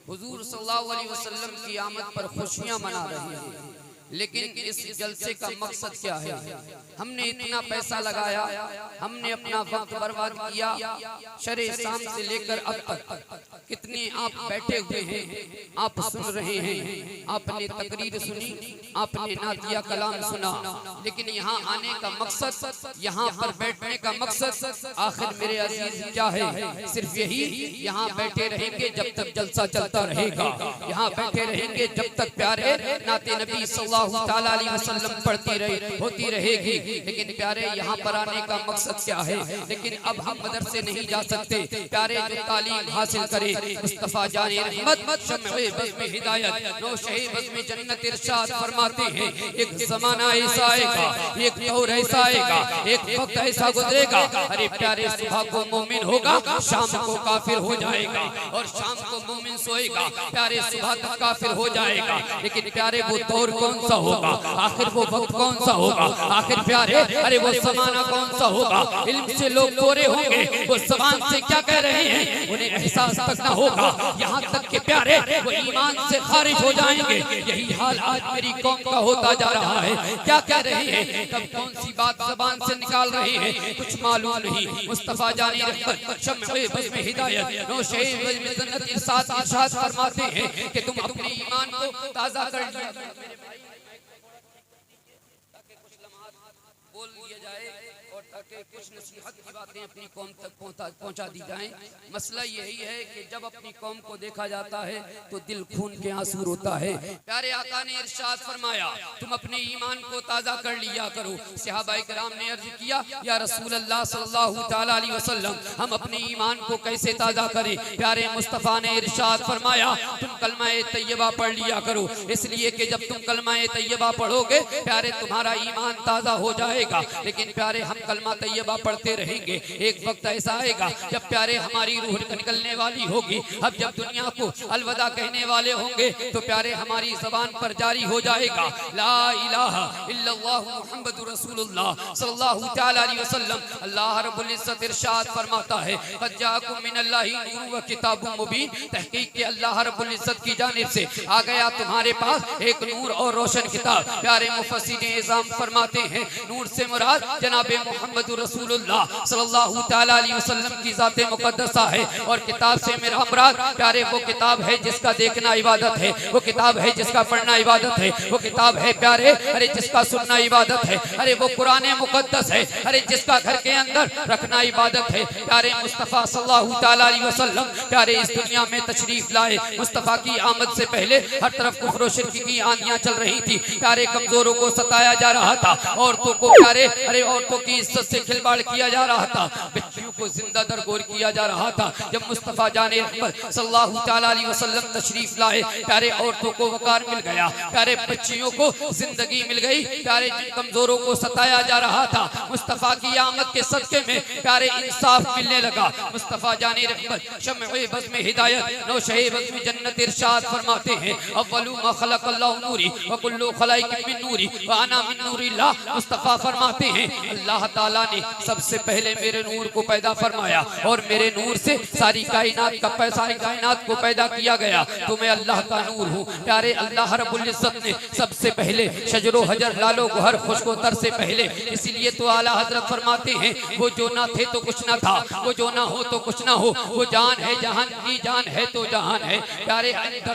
हुजूर सल्लल्लाहु अलैहि वसल्लम की आमद पर खुशियां मना रही हैं, लेकिन इस जलसे का मकसद क्या है? हमने इतना पैसा लगाया, हमने अपना वक्त बर्बाद किया, शरे शाम से लेकर अब तक कितने आप बैठे हुए हैं, आप सुन रहे हैं, आपने तकरीर सुनी, आपने नातिया कलाम सुना, लेकिन यहाँ आने का मकसद, यहाँ पर बैठने का मकसद आखिर मेरे अजीज क्या है? सिर्फ यही, यहाँ बैठे रहेंगे जब तक जलसा चलता रहेगा, यहाँ बैठे रहेंगे जब तक प्यारे नाते नबी सल्लल्लाहु ताला अलैहि वसल्लम पढ़ती रही होती रहेगी। लेकिन प्यारे यहाँ पर आने का मकसद क्या है? लेकिन अब हम मदरसे नहीं जा सकते। प्यारे जो तालीम हासिल करे, मुस्तफा जाने रहमत शम्ए बज़्म हिदायत नौशे बज़्म जन्नत इरशाद फरमाते हैं, एक ज़माना ऐसा आएगा, एक दौर ऐसा आएगा, एक वक्त ऐसा गुजरेगा, अरे प्यारे सुबह को मोमिन होगा, शाम को काफिर हो जाएगा, और शाम को मोमिन सोएगा, प्यारे सुबह तक काफिर हो जाएगा। लेकिन प्यारे वो दौर कौन सा होगा? आखिर वो वक्त कौन सा होगा? आखिर प्यारे अरे वो ज़माना कौन सा होगा? इल्म से लोग कोरे होंगे, वो ज़बान से क्या कह रहे हैं उन्हें एहसास तक ना होगा, यहाँ तक कि प्यारे वो ईमान से खारिज हो जाएंगे। यही हाल आज मेरी कौम का होता जा रहा है। क्या कह रहे हैं, कब कौन सी बात ज़बान से निकाल रहे हैं, कुछ मालूम नहीं। मुस्तफा जानी रहमत शम्ए बज़्म हिदायत नौशे बज़्म जन्नत इरशाद फरमाते हैं कि तुम अपने ईमान को ताज़ा कर लीजिए, बोल दिया जाए और ताकि कुछ नसीहत की बातें अपनी कौम तक पहुंचा दी जाएं। मसला यही है कि जब अपनी कौम को देखा जाता है तो दिल खून के आंसू रोता है। प्यारे आका ने इरशाद फरमाया, तुम अपने ईमान को ताज़ा कर लिया करो। सहाबाए किराम ने अर्ज किया, या रसूल अल्लाह सल्लल्लाहु ताला अलैहि वसल्लम, हम अपने ईमान को कैसे ताज़ा करें? प्यारे मुस्तफ़ा ने इरशाद फरमाया, तुम कलमा-ए तैयबा पढ़ लिया करो, इसलिए कि जब तुम कलमा-ए तैयबा पढ़ोगे प्यारे तुम्हारा ईमान ताज़ा हो जाएगा। लेकिन प्यारे हम कलमा तैयबा पढ़ते रहेंगे, एक वक्त ऐसा आएगा जब प्यारे हमारी रूह निकलने वाली होगी। अब जब दुनिया को अलविदा कहने वाले होंगे तो प्यारे हमारी ज़बान पर जारी हो जाएगा, ला इलाहा इल्लल्लाह मुहम्मदुर रसूलुल्लाह सल्लल्लाहु तआला अलैहि वसल्लम। अल्लाह रब्बुल इज्जत इरशाद फरमाता है, क़द जाअकुम मिनल्लाहि नूरुन व किताबुम मुबीन, तहक़ीक़ के अल्लाह रब्बुल इज्जत की जानिब से आ गया तुम्हारे पास एक नूर और रोशन किताब। प्यारे मुफस्सिरीन इज़ाम फरमाते हैं, नूर से मुराद जनाबे मुहम्मदुर रसूलुल्लाह सल्लल्लाहु तआला अलैहि वसल्लम की ज़ाते मुक़द्दसा है, और किताब से मेरा मुराद प्यारे वो किताब है जिसका देखना इबादत है, वो किताब है जिसका पढ़ना इबादत है, वो किताब है प्यारे अरे जिसका सुनना इबादत है, अरे वो कुरान मुक़द्दस है, अरे जिसका घर के अंदर रखना इबादत है। प्यारे मुस्तफ़ा सल्लल्लाहु तआला अलैहि वसल्लम प्यारे इस दुनिया में तशरीफ लाए। मुस्तफ़ा की आमद से पहले हर तरफ कुफ्र और शिर्क की आंधियां चल रही थी। प्यारे कमजोरों को सताया जा रहा था, औरतों को प्यारे अरे औरतों की इज्जत से खिलवाड़ किया जा रहा था, बच्चियों को जिंदा दरगोर किया जा रहा था। जब मुस्तफ़ा जाने रहमत सल्लल्लाहु तआला अलैहि वसल्लम तशरीफ लाए, प्यारे औरतों को वकार मिल गया, प्यारे बच्चियों को जिंदगी मिल गई, प्यारे जिन कमजोरों को सताया जा रहा था मुस्तफ़ा की आमद के सदके में प्यारे इंसाफ मिलने लगा। मुस्तफ़ा जाने रहमत शम्ए बज़्म हिदायत नौशे बज़्म जन्नत इरशाद फरमाते हैं, अव्वलु मा खलक़ल्लाहु नूरी व कुल्लु खलाइक़ मिन नूरी व अना मिन नूरिल्लाह। मुस्तफ़ा फरमाते हैं, अल्लाह ताला ने सबसे पहले मेरे नूर को पैदा फरमाया और मेरे नूर से सारी कायनात को पैदा किया गया, तो मैं अल्लाह का नूर हूँ। प्यारे अल्लाह रब्बुल इज्जत ने सबसे पहले शजरो हजर लालो गुहर खुशको तर से पहले, इसीलिए तो आला हजरत फरमाते हैं, वो जो ना थे तो कुछ ना था, वो जो ना हो तो कुछ ना हो, वो जान है जहान की जान है तो जहान है। प्यारे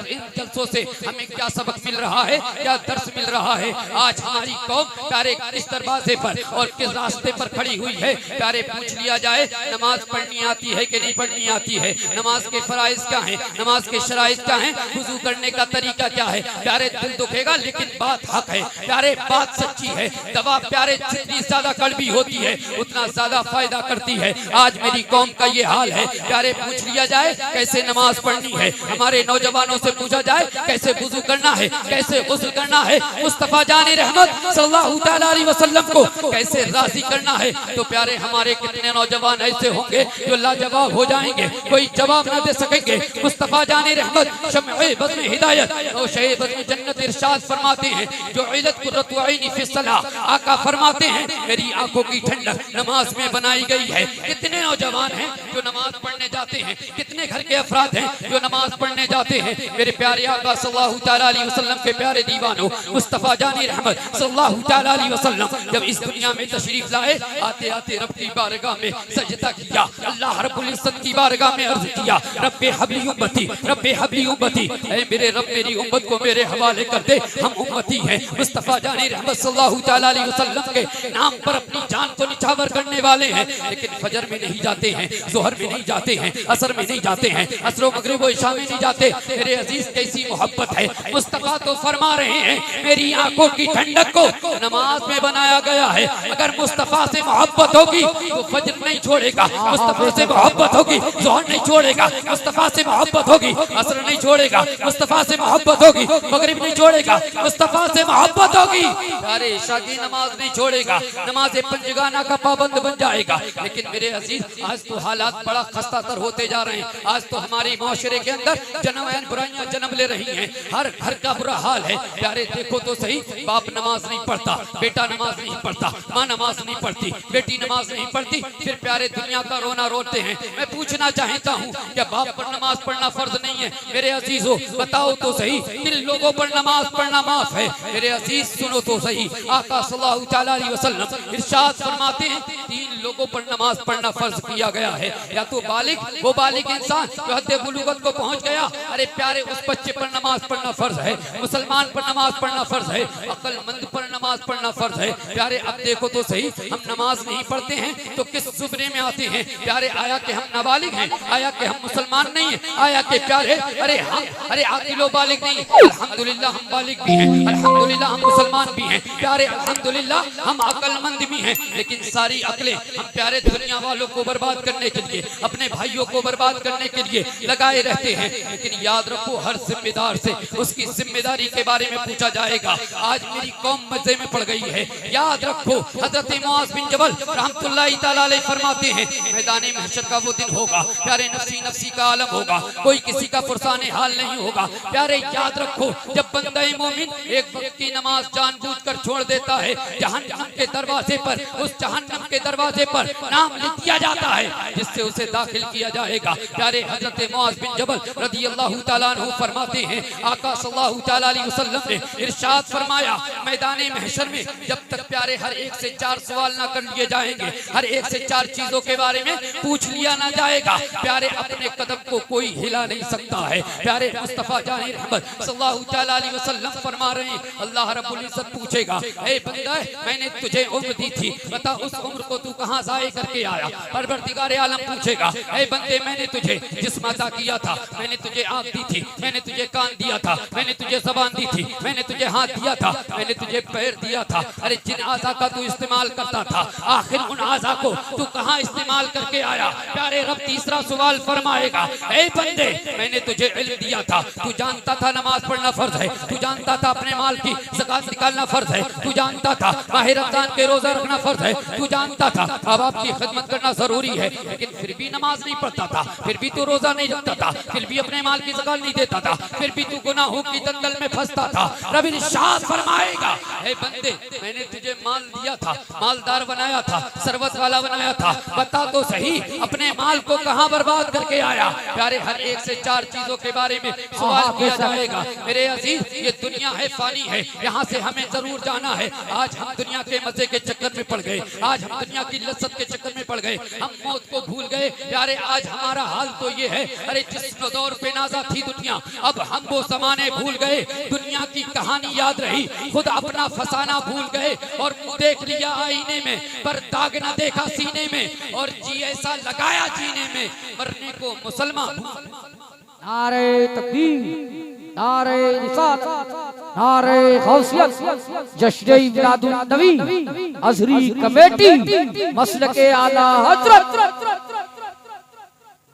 इन जलसों से हमें क्या सबक मिल रहा है, क्या दर्स मिल रहा है? आज हमारी कौम प्यारे किस दरवाजे पर और किस रास्ते पर खड़ी हुई है? प्यारे पूछ लिया जाए, नमाज पढ़नी आती है कि नहीं पढ़नी आती है? नमाज के फराइज क्या हैं, नमाज के शराइज क्या हैं, वुजू करने का तरीका क्या है? प्यारे दिल दुखेगा लेकिन बात हक है, प्यारे बात सच्ची है। दवा प्यारे जितनी ज्यादा कड़वी होती है उतना ज्यादा फायदा करती है। आज मेरी कौम का ये हाल है। प्यारे पूछ लिया जाए कैसे नमाज पढ़नी है, हमारे नौजवानों से पूछा जाए कैसे वुजू करना है, कैसे गुस्ल करना है, मुस्तफा जाने रहमत सल्लल्लाहु तआला अलैहि वसल्लम को कैसे राजी करना है तो प्यारे हमारे कितने नौजवान ऐसे होंगे जो लाजवाब हो जाएंगे, कोई जवाब न दे सकेंगे। मुस्तफा जाने रहमत शम्ए बज़्म हिदायत और शे बज़्म जन्नत इरशाद फरमाते हैं जो इल्लत कुर्रतु ऐनी फी सलाह, आका फरमाते हैं मेरी आंखों की ठंडक नमाज में बनाई गई है। कितने नौजवान हैं जो नमाज पढ़ने जाते हैं, कितने घर के अफराद हैं जो नमाज पढ़ने जाते हैं। मेरे प्यारे आका सल्लल्लाहु तआला अलैहि वसल्लम के प्यारे दीवानों, मुस्तफा जानी रहमत सल्लल्लाहु तआला अलैहि वसल्लम जब इस दुनिया में तशरीफ लाए, आते आते रब की बारगाह में सजदा किया, अल्लाह रब्बुल इज्जत की बारगाह में अर्ज किया रब्बे हबली उम्मती, रब्बे हबली उम्मती, ऐ मेरे रब मेरी उम्मत को मेरे हवाले कर दे, हम उम्मती हैं। मुस्तफा जानी रहमत सल्लल्लाहु तआला अलैहि वसल्लम के नाम पर अपनी जान को निछावर करने वाले हैं, लेकिन फजर में नहीं जाते हैं, जोहर में नहीं जाते हैं, असर में नहीं जाते हैं, असर मगरिब व इशा में नहीं जाते। मेरे अजीज कैसी मोहब्बत है। मुस्तफा तो फरमा रहे हैं मेरी आंखों की ठंडक को नमाज में बनाया गया है। अगर मुस्तफा से मोहब्बत होगी तो फजर नहीं छोड़ेगा, मुस्तफा से मोहब्बत होगी जोहर नहीं छोड़ेगा, मुस्तफा से मोहब्बत होगी असर नहीं छोड़ेगा, मुस्तफा से मोहब्बत होगी मगरिब नहीं छोड़ेगा, मुस्तफा से मोहब्बत होगी अरे इशा की नमाज नहीं छोड़ेगा, नमाज पंजगाना का पाबंद बन जाएगा। लेकिन मेरे अजीज आज तो हालात बड़ा खस्तातर होते जा रहे हैं। आज तो हमारी माशरे के अंदर जनमैन बुराइयां जन्म ले रही हैं, हर घर का बुरा हाल है। प्यारे देखो तो सही, बाप नमाज नहीं पढ़ता, बेटा नमाज नहीं पढ़ता, माँ नमाज नहीं पढ़ती, बेटी नमाज नहीं पढ़ती, फिर प्यारे दुनिया का रोना रोते हैं। मैं पूछना चाहता हूँ क्या बाप पर नमाज पढ़ना फर्ज नहीं है? मेरे अजीजों बताओ तो सही, किन लोगों पर नमाज पढ़ना माफ है? मेरे अजीज सुनो तो सही, आका सल्लल्लाहु तआला अलैहि वसल्लम इरशाद फरमाते हैं 3 लोगों पर नमाज पढ़ना फर्ज किया गया है। या तो बालिग, वो बालिग इंसान जो हद बुलूगत को पहुंच गया, अरे प्यारे उस बच्चे पर नमाज पढ़ना फर्ज है, मुसलमान पर नमाज पढ़ना फर्ज है, अक्लमंद पर नमाज पढ़ना फर्ज है। प्यारे अब देखो तो सही, हम नमाज नहीं पढ़ते हैं तो किस जुमरे में आते हैं? प्यारे आया कि हम नाबालिग हैं, आया कि हम मुसलमान नहीं हैं, आया कि प्यारे अरे आकिलो बालिग नहीं, अल्हम्दुलिल्लाह हम बालिग भी हैं, अल्हम्दुलिल्लाह हम मुसलमान भी हैं, प्यारे अल्हम्दुलिल्लाह हम अक्लमंद भी हैं। लेकिन सारी अकलें हम प्यारे दुनिया वालों को बर्बाद करने के लिए, अपने भाइयों को बर्बाद करने के लिए लगाए रहते हैं। लेकिन याद रखो हर जिम्मेदार से उसकी जिम्मेदारी के बारे में पूछा जाएगा। आज मेरी कौम मजे में पड़ गई है। याद रखो हजरत मुआज़ बिन जबल रहमतुल्लाहि तआला अलैहि फरमाते हैं मैदान महशर का वो दिन होगा प्यारे, नफसी नफसी का आलम होगा, कोई किसी का फुरसाने हाल नहीं होगा। प्यारे याद रखो जब बंदा मोमिन एक वक्त की नमाज जानबूझकर छोड़ देता है, जहन्नम के दरवाजे पर, उस जहन्नम के दरवाजे पर नाम लिख दिया जाता है जिससे उसे दाखिल किया जाएगा। प्यारे हजरत मुआज़ बिन जबल रदियल्लाहु तआला अन्हु फरमाते हैं आका सल्लल्लाहु तआला अलैहि वसल्लम ने इरशाद फरमाया मैदान महशर में जब तक प्यारे हर एक से 4 सवाल ना कर लिए जाएंगे, हर एक से 4 चीजों के बारे में पूछ लिया ना जाएगा, प्यारे अपने कदम को कोई हिला नहीं सकता है। प्यारे मुस्तफा जाने रहमत सल्लल्लाहु तआला अलैहि वसल्लम फरमा रहे हैं अल्लाह रब्बुल इज्जत पूछेगा ए बंदा मैंने तुझे उम्र दी थी, बता उस उम्र को तू कहां जाए करके आया? परवरदिगार आलम पूछेगा ए बंदे मैंने तुझे जिस्म अता किया था, मैंने तुझे आंख दी थी, मैंने तुझे कान दिया था, मैंने तुझे ज़बान दी थी, मैंने तुझे हाथ दिया था, मैंने तुझे पैर दिया था, अरे जिन आज़ा का तू इस्तेमाल करता था आखिर उन आज़ा को तू कहां इस्तेमाल करके आया? प्यारे रब तीसरा सवाल फरमाएगा ए बंदे मैंने तुझे इल्म दिया था, तू जानता था नमाज पढ़ना फर्ज है, तू जानता था अपने माल की ज़कात निकालना फर्ज है, तू जानता था माह रमजान के रोजा रखना फर्ज है, तू जानता था माँ बाप की खिदमत करना जरूरी है, लेकिन फिर भी नमाज नहीं पढ़ता था, फिर भी तू रोजा नहीं रखता था, फिर भी अपने माल की ज़कात नहीं देता था, फिर भी तू गुनाहों की दलदल में फंसता था। रब इरशाद फरमाएगा ए बंदे मैंने तुझे माल दिया था, मालदार बनाया था, सरवत वाला बनाया था, बता तो सही अपने माल को कहां बर्बाद करके आया? प्यारे हर एक से 4 चीजों के बारे में सवाल किया जाएगा। मेरे अजीज ये दुनिया है, फानी है, यहाँ से हमें जरूर जाना है। आज हम दुनिया के मजे के चक्कर में पड़ गए, आज हम दुनिया की लज्जत के चक्कर में पड़ गए, हम मौत को भूल गए। प्यारे आज हमारा हाल तो ये है, अरे जिस दौर पे नाजा थी दुनिया अब हम वो जमाने भूल गए, दुनिया की कहानी याद रही, खुद अपना फसाना भूल गए और देख लिया आईने में पर दाग न देखा सीने में, और जी ऐसा लगाया जीने में मरने को मुसलमान। नारे तकबीर, नारे रिसालत, नारे गौसियत, जश्न मिलादुन नबी, अज़हरी कमेटी, मसलके आला हज़रत।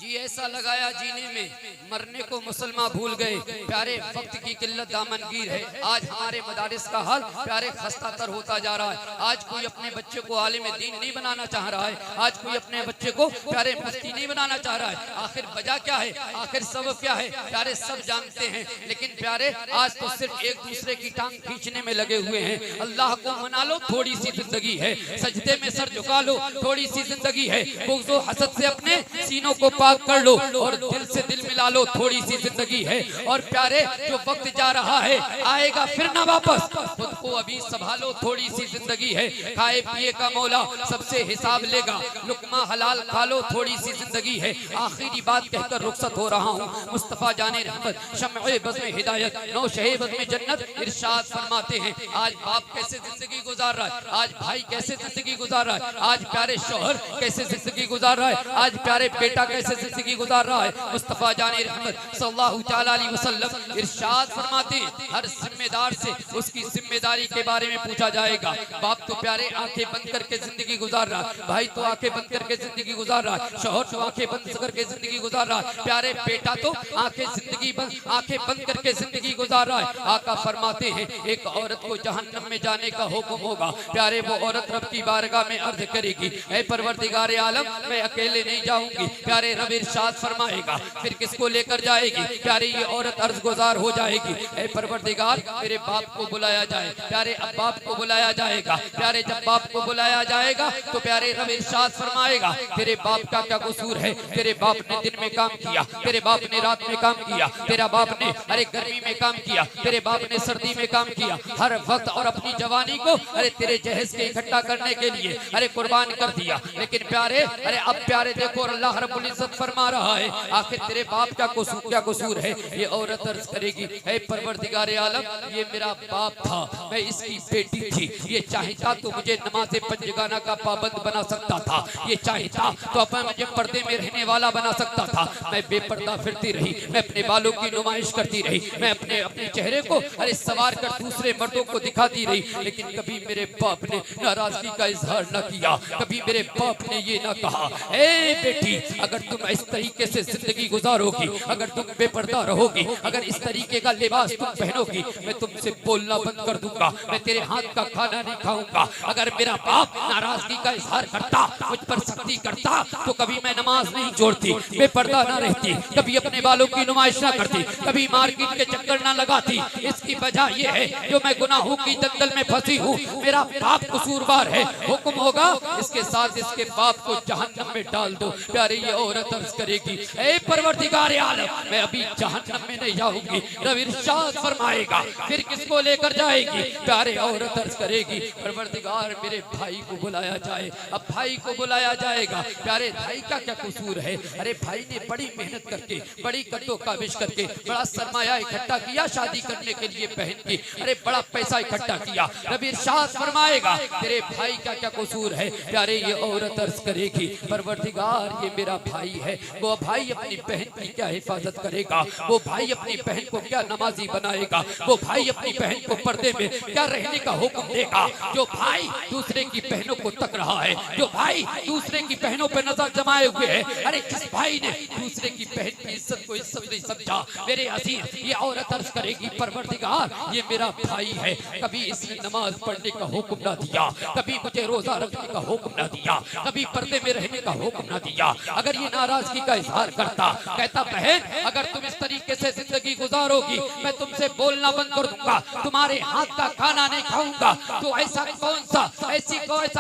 जी ऐसा अरसा लगाया जीने में, मरने को मुसलमान भूल गए। प्यारे वक्त की किल्लत दामनगीर है। आज हमारे मदारिस का हाल प्यारे खस्ता तर होता जा रहा है। आज कोई अपने बच्चे को आलिम दीन नहीं बनाना चाह रहा है। आज कोई अपने बच्चे को प्यारे मुफ्ती नहीं बनाना चाह रहा है। आखिर वजह क्या है, आखिर सबब क्या है, प्यारे सब जानते हैं। लेकिन प्यारे आज तो सिर्फ एक दूसरे की टांग खींचने में लगे हुए हैं। अल्लाह को मना लो, थोड़ी सी जिंदगी है। सजदे में सर झुका लो, थोड़ी सी जिंदगी है। बुग़्ज़ हसद से अपने सीनों को पाक कर लो और दिल से दिल मिला लो, थोड़ी सी जिंदगी है। और प्यारे जो वक्त जा रहा है आएगा फिर ना वापस, खुद को अभी संभालो, थोड़ी सी जिंदगी है। खाए पिए का मौला सबसे हिसाब लेगा, लुकमा हलाल खा लो, थोड़ी सी जिंदगी है। आखिरी बात कहकर रुखसत हो रहा हूँ। मुस्तफा जाने रहमत शम्ए बज़्म हिदायत नौशहे बज़्म जन्नत इरशाद फरमाते हैं, आज बाप कैसे जिंदगी गुजार रहा है, आज भाई कैसे जिंदगी गुजार रहा है, आज प्यारे शौहर कैसे जिंदगी गुजार रहा है, आज प्यारे बेटा कैसे जिंदगी गुजार रहा है। मुस्तफा जाने रहमत सल्लल्लाहु तआला अलैहि वसल्लम इरशाद फरमाते हैं, हर जिम्मेदार से उसकी जिम्मेदारी के बारे में पूछा जाएगा। बाप तो प्यारे आंखें बंद करके जिंदगी गुजार रहा है, भाई तो आंखें बंद करके जिंदगी गुजार रहा है, शौहर तो आंखें बंद करके जिंदगी गुजार रहा है, प्यारे बेटा तो आंखें बंद करके जिंदगी गुजार रहा है। आका फरमाते हैं, एक औरत को जहन्नम में जाने का हुक्म होगा। प्यारे वो औरत रब की बारगाह में अर्ज करेगी, ऐ परवरदिगार आलम मैं अकेले नहीं जाऊंगी। प्यारे रब इरशाद फरमाएगा, फिर किसको लेकर जाएगी। प्यारे ये औरत अर्ज गुजार हो जाएगी, ऐ परवरदिगार मेरे बाप को बुलाया जाए। प्यारे अब बाप को बुलाया जाएगा। प्यारे जब बाप को बुलाया जाएगा तो प्यारे रब इरशाद फरमाएगा, तेरे बाप का क्या कसूर है, तेरे बाप ने दिन में काम किया, तेरे बाप ने रात में काम किया, तेरा बाप ने अरे गर्मी में काम किया, तेरे बाप ने सर्दी में काम किया, हर वक्त और अपनी जवानी को अरे तेरे जहेज के इकट्ठा करने के लिए अरे कुर्बान कर दिया। लेकिन प्यारे अरे अब प्यारे देखो अल्लाह रब्बुल इज्जत फरमा रहा है, आखिर तेरे बाप क्या कसूर है। ये औरत अर्ज करेगी, हे परवरदिगार आलम ये मेरा बाप था, मैं इसकी बेटी थी, ये चाहता तो मुझे नमाज़े पंजगाना का पाबंद बना सकता था, ये चाहता तो अपने मुझे पर्दे में रहने वाला बना सकता था। मैं बेपर्दा फिरती रही, मैं अपने बालों की नुमाइश करती रही, मैं अपने चेहरे को अरे सवार कर दूसरे मर्दों को दिखाती रही। लेकिन कभी मेरे बाप ने नाराजगी का इजहार न किया, कभी मेरे बाप ने ये ना कहा, ए बेटी अगर तुम इस तरीके से जिंदगी गुजारोगी, अगर तुम बेपर्दा रहोगी, अगर इस तरीके का लिबास तुम पहनोगी, मैं तुमसे बोलना बंद कर दूंगा, मैं तेरे हाथ का खाना नहीं खाऊंगा। अगर मेरा बाप नाराजगी का इजहार करता, मुझ पर सख्ती करता, तो कभी मैं नमाज नहीं जोड़ती, बेपर्दा ना रहती, कभी अपने बालों की नुमाइश ना करती, कभी मार्केट के चक्कर ना लगाती। इसकी वजह यह है जो मैं गुनाहों की दलदल में फंसी हूँ, मेरा बाप कसूरवार है। हुक्म होगा इसके साथ इसके बाप को जहन्नम में डाल दो। प्यारे ये औरत अर्ज करेगी, ऐ परवरदिगार आलम मैं अभी जहन्नम में नहीं जाऊंगी। रब इरशाद फरमाएगा, फिर किसको लेकर जाएगी। प्यारे औरत अर्ज करेगी, परवरदिगार मेरे भाई को बुलाया जाए। अब भाई को बुलाया जाएगा। प्यारे भाई का क्या कसूर है, अरे भाई ने बड़ी मेहनत करके, बड़ी कट्टो काबिश करके, बड़ा सरमाया इकट्ठा किया शादी करने के लिए बहन की, अरे बड़ा पैसा इकट्ठा किया। रब इरशाद फरमाएगा, तेरे भाई का क्या कसूर है। प्यारे ये औरत अर्ज करेगी, परवरदिगार ये मेरा भाई है, वो भाई अपनी बहन की क्या हिफाजत करेगा, वो भाई अपनी बहन को क्या नमाजी बनाएगा, वो भाई अपनी बहन को पर्दे में क्या रहने का हुक्म देगा। जो भाई दूसरे की बहनों को तक रहा है, जो भाई दूसरे की बहनों पर नजर जमाए हुए है, अरे जिस भाई ने दूसरे की बहन की इज्जत को इज्जत नहीं समझा, मेरे अजीज ये औरत अर्ज करेगी, परवरदिगार ये मेरा भाई है, कभी इसने नमाज पढ़ने का हुक्म ना दिया, कभी मुझे रोजा रखने का हुक्म ना दिया, कभी पर्दे में रहने का हुक्म ना दिया। अगर ये नाराजगी का इजहार करता, कहता बहन अगर तुम इस तरीके से जिंदगी गुजारोगी मैं तुमसे बोलना बंद कर दूंगा, तुम्हारे हाथ का खाना नहीं खाऊंगा, तो ऐसा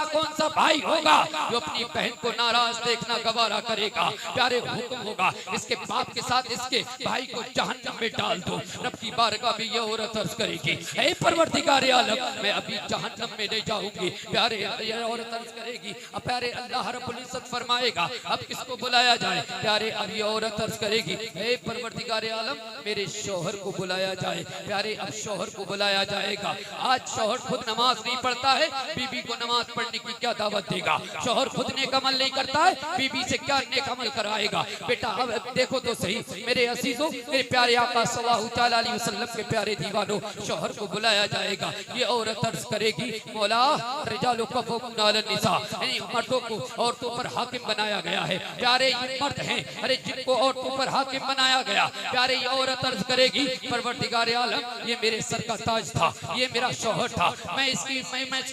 कौन सा भाई होगा जो अपनी बहन को नाराज देखना गवारा करेगा। प्यारे हुक्म होगा इसके बाप के साथ इसके भाई को जहन्नम में डाल दो। रब की बारगाह में ये औरत अर्ज करेगी, ऐ परवरदिगार आलम मैं अभी जहन्नम में नहीं जाऊंगी। प्यारे ये औरत अर्ज करेगी, अब प्यारे अल्लाह रब्बुल इज्जत फरमाएगा अब किसको बुलाया जाए। प्यारे अब ये औरत अर्ज करेगी, ऐ परवरदिगार आलम मेरे शौहर को बुलाया जाए। प्यारे अब शौहर को बुलाया जाएगा। आज शौहर खुद नमाज नहीं पढ़ता है, बीबी बीबी को नमाज पढ़ने की क्या दावत देगा? शौहर खुद नेक अमल नहीं करता है, बीबी से क्या नेक अमल कराएगा? बेटा अब देखो तो सही मेरे अजीजों, मेरे प्यारे आका सल्लल्लाहु तआला अलैहि वसल्लम के प्यारे दीवानों, शौहर को बुलाया जाएगा, ये औरत अर्ज करेगी मौला रिजालु कव्वामून अलन निसा, यानी मर्दों को औरतों पर हाकिम बनाया गया है। प्यारे ये मर्द हैं, अरे जिनको औरतों पर हाकिम बनाया गया, प्यारे ये औरत अर्ज करेगी परवरदिगार आलम, ये मेरे सर का ताज था, ये मेरा शौहर था, मैं इसकी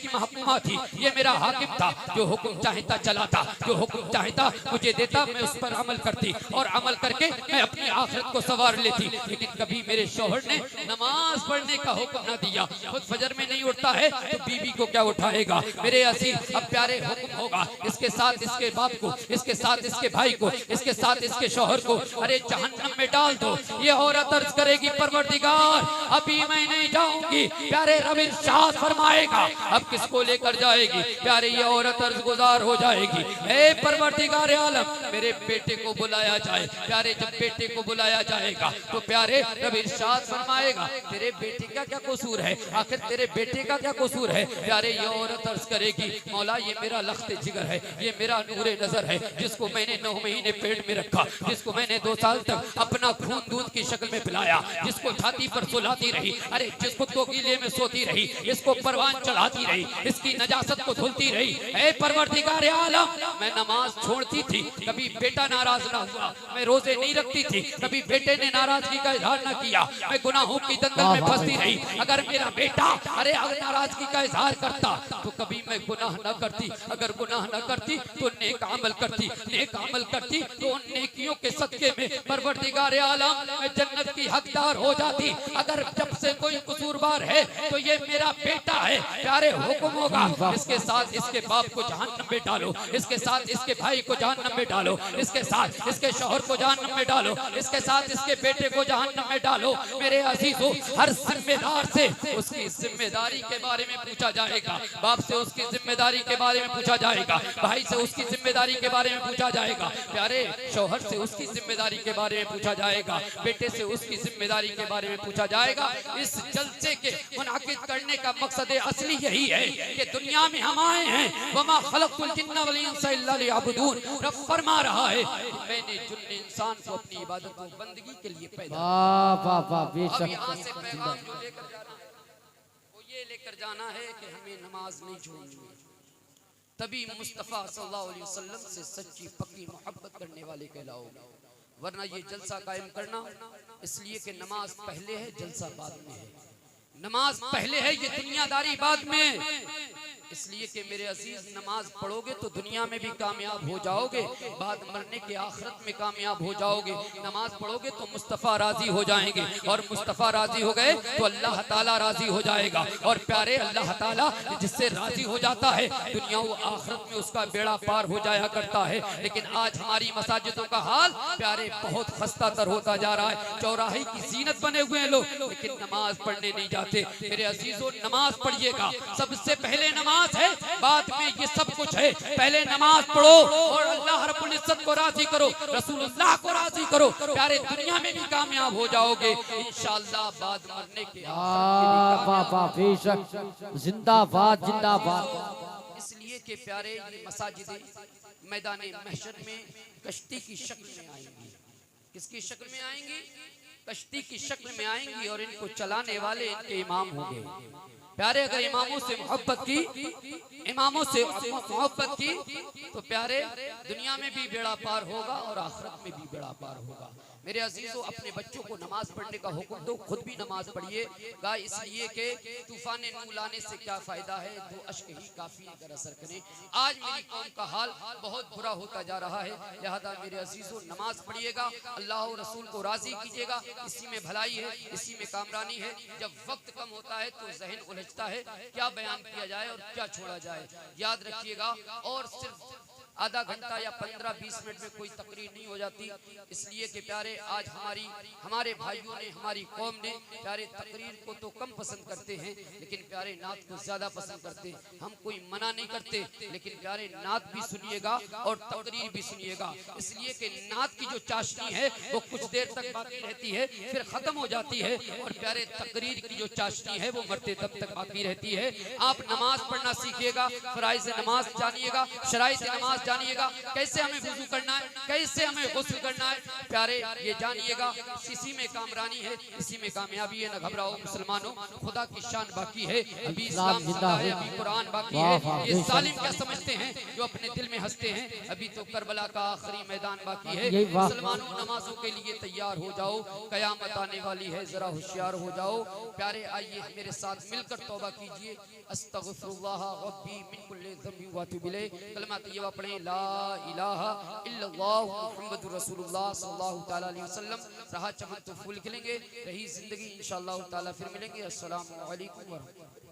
महबूबा थी, ये मेरा हाकिम था, जो हुक्म चाहता चलाता, जो हुक्म चाहता मुझे देता, मैं उस पर अमल करती और अमल करके मैं अपनी आखिरत को संवार लेती। लेकिन कभी मेरे शौहर ने नमाज पढ़ने का हुक्म न दिया, खुद फजर में नहीं उठता है तो बीबी को क्या उठाएगा? मेरे अजीज अब प्यारे हुक्म होगा, इसके साथ इसके बाप को, इसके साथ इसके भाई को, इसके साथ इसके शौहर को अरे जहन्नम में डाल दो। ये औरत अर्ज करेगी परवरदिगार अभी मैं नहीं जाऊंगी। प्यारे रब इरशाद फरमाएगा अब किसको लेकर जाएगी? प्यारे ये औरत अर्ज गुजार हो जाएगी, ए परवरदिगार आलम मेरे बेटे को बुलाया जाए। प्यारे जब बेटे को बुलाया जाएगा तो प्यारे रब इरशाद फरमाएगा तेरे बेटे का क्या कसूर है? आखिर तेरे बेटे का क्या कसूर है? प्यारे ये औरत अर्ज करेगी मौला ये मेरा लख्ते जिगर है, ये मेरा नूरे नजर है, जिसको मैंने 9 महीने पेट में रखा, जिसको मैंने 2 साल तक अपना खून दूध की शक्ल में पिलाया, जिसको छाती पर सुलाती रही, अरे जिसको तोकीले में सोती रही, इसको परवान चढ़ाती रही, इसकी नजासत को धुलती रही। ऐ परवरदिगार आलम मैं नमाज छोड़ती थी, कभी बेटा नाराज ना हुआ, मैं रोजे नहीं रखती थी, कभी बेटे ने नाराजगी का इजहार न किया, मैं गुनाहों की दंगल में फंसती रही। अगर मेरा बेटा अरे अगर नाराजगी का इजहार करता तो कभी मैं गुनाह न करती, अगर गुनाह न करती तो नेक अमल करती, नेक अमल करती तो उन नेकियों के सदके में परवरदिगार आलम मैं जन्नत की हकदार हो जाती। अगर जब से कोई कसूरवार है तो ये मेरा बेटा है। प्यारे हुक्म होगा इसके साथ इसके बाप को जहन्नम में डालो, इसके साथ इसके भाई को जहन्नम में डालो, इसके साथ इसके शौहर को जहन्नम में डालो, इसके साथ इसके बेटे को जहन्नम में डालो। मेरे अजीजों हर जिम्मेदार से उसकी जिम्मेदारी के बारे में पूछा जाएगा, बाप से उसकी जिम्मेदारी के बारे में पूछा जाएगा, भाई से उसकी जिम्मेदारी के बारे में पूछा जाएगा, प्यारे शौहर से उसकी जिम्मेदारी के बारे में पूछा जाएगा, बेटे से उसकी जिम्मेदारी के बारे में पूछा जाएगा। इस जलसे के मुनाकिद करने का मकसद असली यही है कि दुनिया में हम आए हैं वमा खलक़तुल जिन्ना वल इंसा इल्ला लियअबुदून। रब फरमा रहा है मैंने जिन्न इंसान को अपनी इबादत और बंदगी के लिए पैदा किया। अब यहाँ से पैगाम जो लेकर जा रहा है वो ये लेकर जाना है कि हमें नमाज नहीं छोड़नी है, तभी मुस्तफ़ा सल्लल्लाहु अलैहि वसल्लम से सच्ची पक्की मोहब्बत करने वाले कहलाओगे। वरना ये जलसा कायम करना इसलिए कि नमाज पहले है जलसा बाद में है, नमाज पहले है ये दुनियादारी बाद में, इसलिए कि मेरे अजीज नमाज पढ़ोगे तो दुनिया में भी कामयाब हो जाओगे, बाद मरने के आखिरत में कामयाब हो जाओगे। नमाज पढ़ोगे तो मुस्तफ़ा राजी हो जाएंगे और मुस्तफ़ा राजी हो गए तो अल्लाह ताला राजी हो जाएगा। और प्यारे अल्लाह ताला जिससे राजी हो जाता है दुनिया व आखिरत में उसका बेड़ा पार हो जाया करता है। लेकिन आज हमारी मसाजिदों का हाल प्यारे बहुत खस्ता तर होता जा रहा है, चौराहे की जीनत बने हुए हैं लोग, लेकिन नमाज पढ़ने नहीं जाते। मेरे अजीजों नमाज पढ़िएगा, सबसे पहले नमाज है, बाद में ये सब कुछ है। पहले नमाज पढ़ो और अल्लाह रब्बुल इज्जत को राजी करो, रसूलुल्लाह को राजी करो, प्यारे दुनिया में भी कामयाब हो जाओगे इंशाअल्लाह, बाद मरने के जिंदाबाद जिंदाबाद। इसलिए कि प्यारे ये मसाजिदें मैदान महशर में कश्ती की शक्ल में आएंगी। किसकी शक्ल में आएंगी? कश्ती की शक्ल में आएंगी और इनको चलाने वाले इनके इमाम होंगे। प्यारे अगर इमामों से मोहब्बत की, इमामों से मोहब्बत की तो प्यारे दुनिया में भी बेड़ा पार होगा और आखिरत में भी बेड़ा पार होगा। मेरे अजीजों अपने बच्चों को नमाज पढ़ने का हुक्म दो, खुद भी नमाज पढ़िएगा, इसलिए कि तूफान नूर लाने से क्या फायदा है, 2 अश्क ही काफी अगर असर करें। आज मेरी कौम का हाल बहुत बुरा होता जा रहा है, लिहाजा मेरे अजीजों नमाज पढ़िएगा, अल्लाह और रसूल को राजी कीजिएगा, इसी में भलाई है, इसी में कामरानी है। जब वक्त कम होता है तो जहन उलझता है, क्या बयान किया जाए और क्या छोड़ा जाए, याद रखिएगा। और सिर्फ आधा घंटा या 15-20 मिनट में कोई तकरीर नहीं हो जाती। इसलिए कि प्यारे आज हमारे भाइयों ने, हमारी कौम ने प्यारे तकरीर को तो कम पसंद करते हैं, लेकिन प्यारे नात को ज्यादा पसंद करते हैं। हम कोई मना नहीं करते, लेकिन प्यारे नात भी सुनिएगा और तकरीर भी सुनिएगा। इसलिए कि नात की जो चाशनी है वो कुछ देर तक बाकी रहती है, फिर खत्म हो जाती है, और प्यारे तकरीर की जो चाशनी है वो मरते दम तक बाकी रहती है। आप नमाज पढ़ना सीखिएगा, फराइज़ नमाज जानिएगा, शराइत नमाज जानिएगा, कैसे हमें वुजू करना है, कैसे हमें गुस्ल करना है, प्यारे ये जानिएगा। इसी में कामरानी है, इसी में कामयाबी है। न घबराओ मुसलमानों, खुदा की शान बाकी है, अभी इस्लाम जिंदा है, अभी कुरान बाकी है। ये जालिम क्या समझते हैं जो अपने दिल में हंसते हैं, अभी तो करबला का आखिरी मैदान बाकी है। मुसलमानों नमाजों के लिए तैयार हो जाओ, कयामत आने वाली है, जरा होशियार हो जाओ। प्यारे आइए मेरे साथ मिलकर तौबा कीजिए। अस्तगफिरुल्लाह रब्बी मिन कुल्लि ज़ंबि व अतूबु इलैह। कलमा तय्यबा पढ़ें, ला इलाहा इल्लल्लाह मुहम्मदुर रसूलुल्लाह सल्लल्लाहु तआला अलैहि वसल्लम। रहा चमन तो फूल खिलेंगे, रही जिंदगी इंशाअल्लाह ताला फिर मिलेंगे। अस्सलामु अलैकुम व रहमतुल्लाह।